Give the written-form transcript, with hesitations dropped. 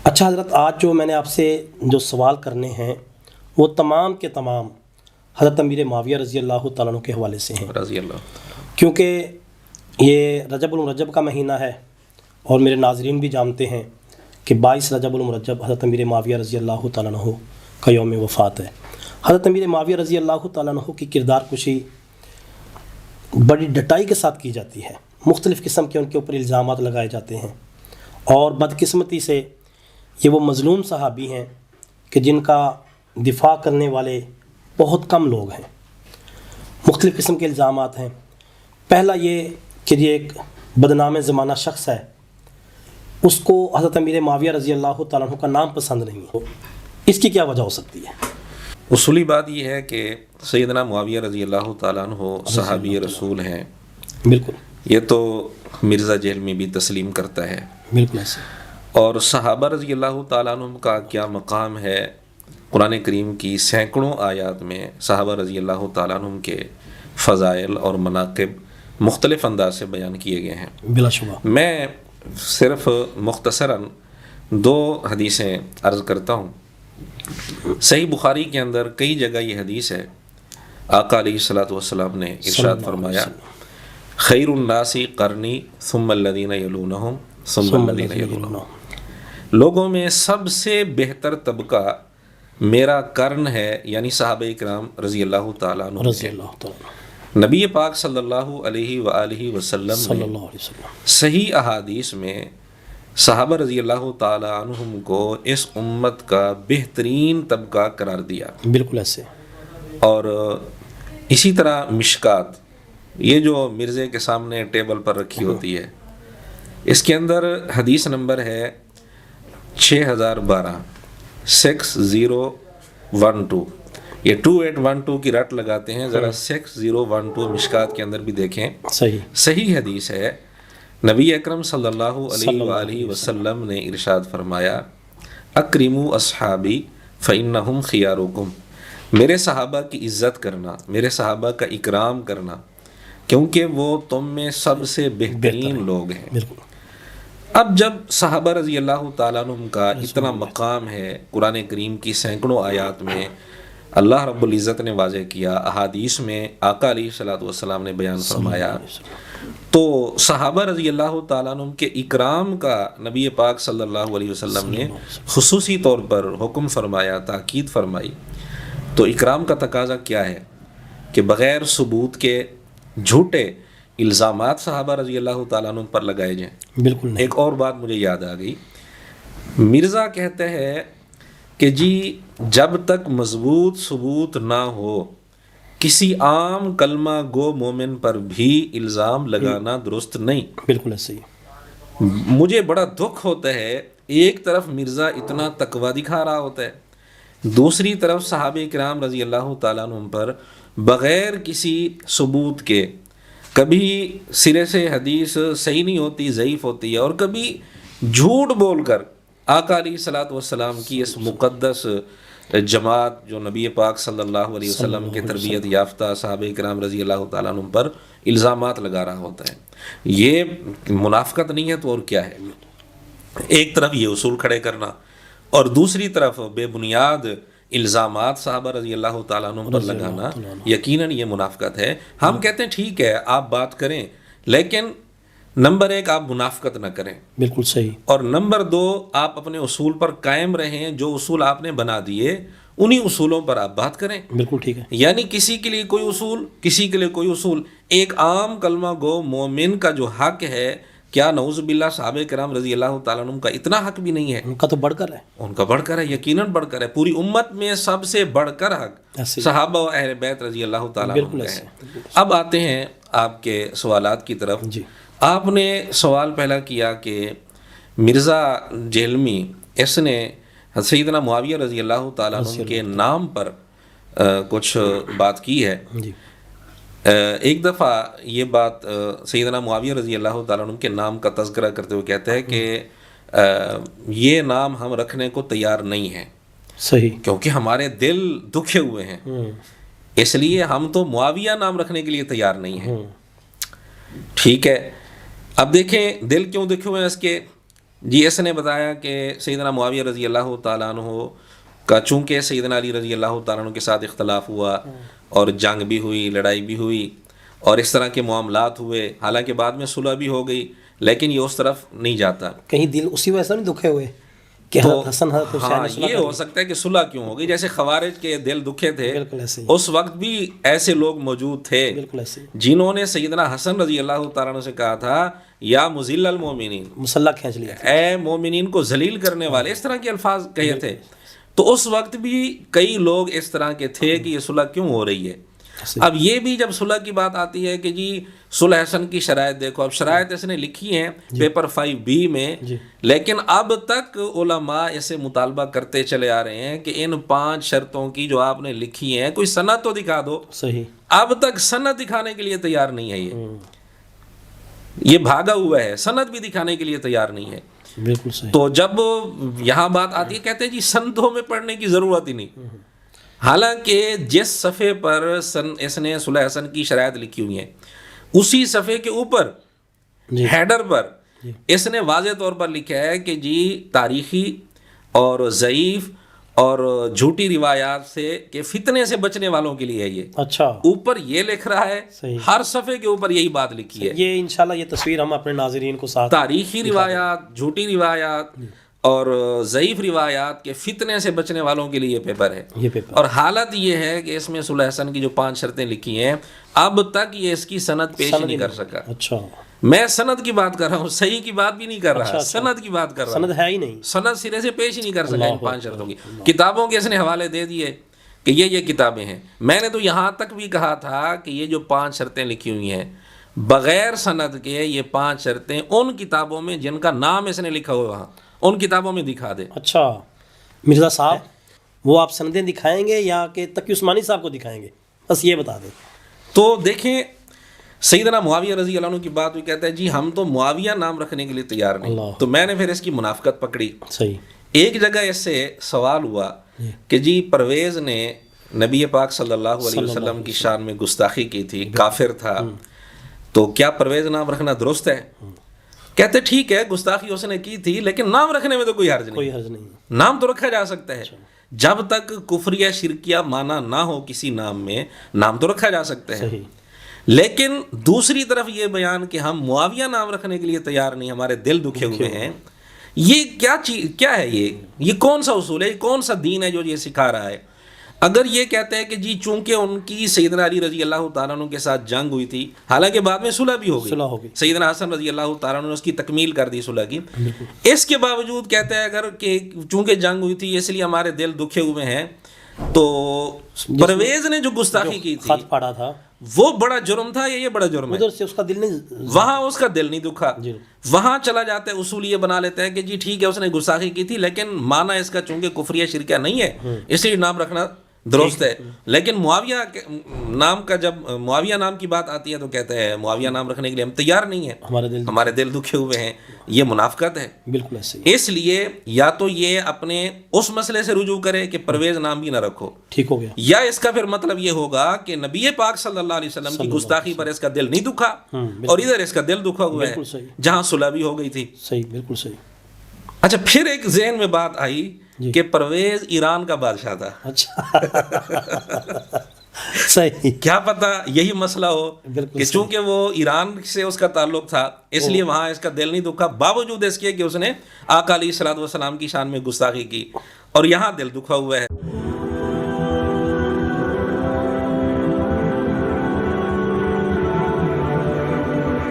اچھا حضرت، آج جو میں نے آپ سے جو سوال کرنے ہیں وہ تمام کے تمام حضرت امیر معاویہ رضی اللہ تعالیٰ عنہ کے حوالے سے ہیں، رضی اللہ۔ کیونکہ یہ رجب المرجب کا مہینہ ہے اور میرے ناظرین بھی جانتے ہیں کہ 22 رجب المرجب حضرت امیر معاویہ رضی اللہ تعالیٰ عنہ کا یوم وفات ہے۔ حضرت امیر معاویہ رضی اللہ تعالیٰ عنہ کی کردار کشی بڑی ڈٹائی کے ساتھ کی جاتی ہے، مختلف قسم کے ان کے اوپر الزامات لگائے جاتے ہیں، اور بدقسمتی سے یہ وہ مظلوم صحابی ہیں کہ جن کا دفاع کرنے والے بہت کم لوگ ہیں۔ مختلف قسم کے الزامات ہیں۔ پہلا یہ کہ یہ ایک بدنام زمانہ شخص ہے، اس کو حضرت امیر معاویہ رضی اللہ تعالیٰ عنہ کا نام پسند نہیں ہے۔ اس کی کیا وجہ ہو سکتی ہے؟ اصولی بات یہ ہے کہ سیدنا معاویہ رضی اللہ تعالیٰ عنہ صحابی رسول ہیں، بالکل، یہ تو مرزا جہلمی بھی تسلیم کرتا ہے، بالکل ایسے۔ اور صحابہ رضی اللہ تعالیٰ عنہ کا کیا مقام ہے، قرآن کریم کی سینکڑوں آیات میں صحابہ رضی اللہ تعالیٰ عنہ کے فضائل اور مناقب مختلف انداز سے بیان کیے گئے ہیں۔ بلا شبہ۔ میں صرف مختصراً 2 حدیثیں عرض کرتا ہوں۔ صحیح بخاری کے اندر کئی جگہ یہ حدیث ہے، آقا علیہ الصلوۃ والسلام نے ارشاد فرمایا، خیر الناس قرنی ثم الذین یلونہم ثم الذین یلونہم، لوگوں میں سب سے بہتر طبقہ میرا قرن ہے، یعنی صحابہ کرام رضی اللہ تعالیٰ عنہ رضی اللہ تعالیٰ نبی پاک صلی اللہ علیہ وآلہ وسلم صلی نے اللہ علیہ وسلم صحیح احادیث میں صحابہ رضی اللہ تعالیٰ عنہم کو اس امت کا بہترین طبقہ قرار دیا۔ بالکل ایسے۔ اور اسی طرح مشکات، یہ جو مرزے کے سامنے ٹیبل پر رکھی ہوتی ہے، اس کے اندر حدیث نمبر ہے 6012 6012، یہ 2812 کی رٹ لگاتے ہیں، ذرا 6012 مشکات کے اندر بھی دیکھیں، صحیح حدیث ہے۔ نبی اکرم صلی اللہ علیہ وآلہ وسلم نے ارشاد فرمایا، اکرموا اصحابی فإنہم خیارکم، میرے صحابہ کی عزت کرنا، میرے صحابہ کا اکرام کرنا، کیونکہ وہ تم میں سب سے بہترین لوگ ہیں۔ اب جب صحابہ رضی اللہ تعالیٰ عنہ کا اتنا مقام ہے، قرآن کریم کی سینکڑوں آیات میں اللہ رب العزت نے واضح کیا، احادیث میں آقا علیہ الصلوۃ والسلام نے بیان فرمایا، تو صحابہ رضی اللہ تعالیٰ عنہ کے اکرام کا نبی پاک صلی اللہ علیہ وسلم نے خصوصی طور پر حکم فرمایا، تاکید فرمائی۔ تو اکرام کا تقاضا کیا ہے کہ بغیر ثبوت کے جھوٹے الزامات صحابہ رضی اللہ تعالیٰ عنہ پر لگائے جائیں۔ بالکل نہیں۔ ایک اور بات مجھے یاد آ گئی، مرزا کہتے ہیں کہ جی جب تک مضبوط ثبوت نہ ہو کسی عام کلمہ گو مومن پر بھی الزام لگانا درست نہیں۔ بالکل ایسے ہی۔ مجھے بڑا دکھ ہوتا ہے، ایک طرف مرزا اتنا تقویٰ دکھا رہا ہوتا ہے، دوسری طرف صحابہ کرام رضی اللہ تعالیٰ عنہ پر بغیر کسی ثبوت کے کبھی سرے سے حدیث صحیح نہیں ہوتی، ضعیف ہوتی ہے، اور کبھی جھوٹ بول کر آقا علیہ الصلوۃ والسلام کی اس مقدس جماعت جو نبی پاک صلی اللہ علیہ وسلم کے تربیت یافتہ صحابہ کرام رضی اللہ تعالیٰ عنہ پر الزامات لگا رہا ہوتا ہے۔ یہ منافقت نہیں ہے تو اور کیا ہے؟ ایک طرف یہ اصول کھڑے کرنا اور دوسری طرف بے بنیاد الزامات صحابہ رضی اللہ تعالیٰ عنہ پر لگانا، یقیناً یہ منافقت ہے۔ ہم کہتے ہیں ٹھیک ہے آپ بات کریں، لیکن نمبر 1 آپ منافقت نہ کریں، بالکل صحیح، اور نمبر 2 آپ اپنے اصول پر قائم رہیں، جو اصول آپ نے بنا دیے انہی اصولوں پر آپ بات کریں۔ بالکل ٹھیک ہے۔ یعنی کسی کے لیے کوئی اصول، کسی کے لیے کوئی اصول، ایک عام کلمہ گو مومن کا جو حق ہے، کیا نعوذ باللہ صحابہ کرام رضی اللہ تعالیٰ عنہ کا اتنا حق بھی نہیں ہے؟ ان کا تو بڑھ کر ہے، ان کا بڑھ کر ہے، یقیناً بڑھ کر ہے۔ پوری امت میں سب سے بڑھ کر حق صحابہ و اہل بیت رضی اللہ تعالیٰ عنہ کا ہے۔ اب آتے ہیں آپ کے سوالات کی طرف۔ جی، آپ نے سوال پہلا کیا کہ مرزا جہلمی اس نے سیدنا معاویہ رضی اللہ تعالیٰ عنہ کے نام پر کچھ بات کی ہے۔ جی، ایک دفعہ یہ بات سیدنا معاویہ رضی اللہ تعالیٰ عنہ کے نام کا تذکرہ کرتے ہوئے کہتے ہیں کہ یہ نام ہم رکھنے کو تیار نہیں ہیں، صحیح، کیونکہ ہمارے دل دکھے ہوئے ہیں، اس لیے ہم تو معاویہ نام رکھنے کے لیے تیار نہیں ہیں۔ ٹھیک ہے، اب دیکھیں دل کیوں دکھے ہوئے ہیں اس کے، جی اس نے بتایا کہ سیدنا معاویہ رضی اللہ تعالیٰ عنہ کا چونکہ سیدنا علی رضی اللہ تعالیٰ عنہ کے ساتھ اختلاف ہوا اور جنگ بھی ہوئی، لڑائی بھی ہوئی اور اس طرح کے معاملات ہوئے، حالانکہ بعد میں صلح بھی ہو گئی، لیکن یہ اس طرف نہیں جاتا. کہیں دل اسی وجہ سے نہیں دکھے ہوئے کہ حضرت حسن حضرت حسین نے صلح یہ ہو سکتا ہے کہ صلح کیوں ہو گئی. جیسے خوارج کے دل دکھے تھے، بالکل ایسے ہی، اس وقت بھی ایسے لوگ موجود تھے بالکل ایسے ہی، جنہوں نے سیدنا حسن رضی اللہ تعالیٰ عنہ سے کہا تھا یا مذل المومنین، مسلح کھینچ لیا، اے مومنین کو ذلیل کرنے والے، اس طرح کے الفاظ کہے تھے. تو اس وقت بھی کئی لوگ اس طرح کے تھے کہ یہ صلح کیوں ہو رہی ہے. اب یہ بھی جب صلح کی بات آتی ہے کہ جی صلح حسن کی شرائط دیکھو، اب شرائط اس نے لکھی ہیں پیپر 5B میں، لیکن اب تک علماء اسے مطالبہ کرتے چلے آ رہے ہیں کہ ان 5 شرطوں کی جو آپ نے لکھی ہیں کوئی سند تو دکھا دو. صحیح، اب تک سند دکھانے کے لیے تیار نہیں ہے. یہ بھاگا ہوا ہے، سند بھی دکھانے کے لیے تیار نہیں ہے. بالکل صحیح. تو جب یہاں بات آتی ہے کہتے ہیں جی سندوں میں پڑھنے کی ضرورت ہی نہیں، حالانکہ جس صفحے پر اس نے صلح حسن کی شرائط لکھی ہوئی ہیں اسی صفحے کے اوپر ہیڈر پر اس نے واضح طور پر لکھا ہے کہ جی تاریخی اور ضعیف اور جھوٹی روایات سے کہ فتنے سے بچنے والوں کے لیے ہے. یہ اچھا اوپر یہ لکھ رہا ہے، ہر صفحے کے اوپر یہی بات لکھی ہے. یہ انشاءاللہ یہ تصویر ہم اپنے ناظرین کو ساتھ تاریخی روایات، جھوٹی روایات اور ضعیف روایات کے فتنے سے بچنے والوں کے لیے یہ پیپر ہے. اور حالت یہ ہے کہ اس میں صلح حسن کی جو 5 شرطیں لکھی ہیں اب تک یہ اس کی سند پیش نہیں کر سکا. اچھا میں سند کی بات کر رہا ہوں، صحیح کی بات بھی نہیں کر رہا، سند کی بات کر رہا ہوں. سند ہے ہی نہیں، سند سرے سے پیش ہی نہیں کر سکا ان 5 شرطوں کی. کتابوں کے اس نے حوالے دے دیے کہ یہ کتابیں ہیں. میں نے تو یہاں تک بھی کہا تھا کہ یہ جو 5 شرطیں لکھی ہوئی ہیں بغیر سند کے، یہ 5 شرطیں ان کتابوں میں جن کا نام اس نے لکھا ہوا وہاں ان کتابوں میں دکھا دے. اچھا مرزا صاحب وہ آپ سندیں دکھائیں گے یا کہ تقی عثمانی صاحب کو دکھائیں گے؟ بس یہ بتا دیں. تو دیکھیں سیدنا معاویہ رضی اللہ عنہ کی بات بھی کہتا ہے جی ہم تو معاویہ نام رکھنے کے لیے تیار نہیں. تو میں نے پھر اس کی منافقت پکڑی. صحیح. ایک جگہ اس سے سوال ہوا کہ جی پرویز نے نبی پاک صلی اللہ علیہ وسلم کی شان میں گستاخی کی تھی، کافر تھا، تو کیا پرویز نام رکھنا درست ہے؟ کہتے ٹھیک ہے گستاخی اس نے کی تھی لیکن نام رکھنے میں تو کوئی حرج نہیں، نام تو رکھا جا سکتا ہے. جب تک کفریہ شرکیہ معنی نہ ہو کسی نام میں نام تو رکھا جا سکتا ہے. لیکن دوسری طرف یہ بیان کہ ہم معاویہ نام رکھنے کے لیے تیار نہیں، ہمارے دل دکھے ہوئے ہیں، یہ کیا ہے؟ یہ کون سا اصول ہے؟ یہ کون سا دین ہے جو یہ سکھا رہا ہے؟ اگر یہ کہتے ہیں کہ جی چونکہ ان کی سیدنا علی رضی اللہ تعالیٰ عنہ کے ساتھ جنگ ہوئی تھی، حالانکہ بعد میں صلح بھی ہو گئی، سیدنا حسن رضی اللہ تعالیٰ عنہ نے اس کی تکمیل کر دی صلح کی، اس کے باوجود کہتے ہیں اگر کہ چونکہ جنگ ہوئی تھی اس لیے ہمارے دل دکھے ہوئے ہیں، تو پرویز نے جو گستاخی کی تھی خط پڑا تھا وہ بڑا جرم تھا یا یہ بڑا جرم ہے؟ ادھر سے اس کا دل نہیں، وہاں اس کا دل نہیں دکھا، وہاں چلا جاتا ہے اصول یہ بنا لیتے ہیں کہ جی ٹھیک ہے اس نے گستاخی کی تھی لیکن معنی اس کا چونکہ کفریہ شرکیہ نہیں ہے اس لیے نام رکھنا درست ہے. لیکن معاویہ نام کا جب معاویہ نام کی بات آتی ہے تو کہتے ہیں معاویہ نام رکھنے کے لیے ہم تیار نہیں ہیں، ہمارے دل دکھے ہوئے ہیں. یہ منافقت ہے. بالکل ایسے. اس لیے یا تو یہ اپنے اس مسئلے سے رجوع کرے کہ پرویز نام بھی نہ رکھو، ٹھیک ہو گیا، یا اس کا پھر مطلب یہ ہوگا کہ نبی پاک صلی اللہ علیہ وسلم کی گستاخی پر اس کا دل نہیں دکھا اور ادھر اس کا دل دکھا ہوا ہے جہاں صلح بھی ہو گئی تھی. صحیح، بالکل صحیح. اچھا پھر ایک ذہن میں بات آئی کہ پرویز ایران کا بادشاہ تھا. اچھا صحیح، کیا پتہ یہی مسئلہ ہو کہ چونکہ وہ ایران سے اس کا تعلق تھا اس لیے وہاں اس کا دل نہیں دکھا، باوجود اس کے کہ اس نے آقا علیہ الصلوۃ والسلام کی شان میں گستاخی کی اور یہاں دل دکھا ہوا ہے.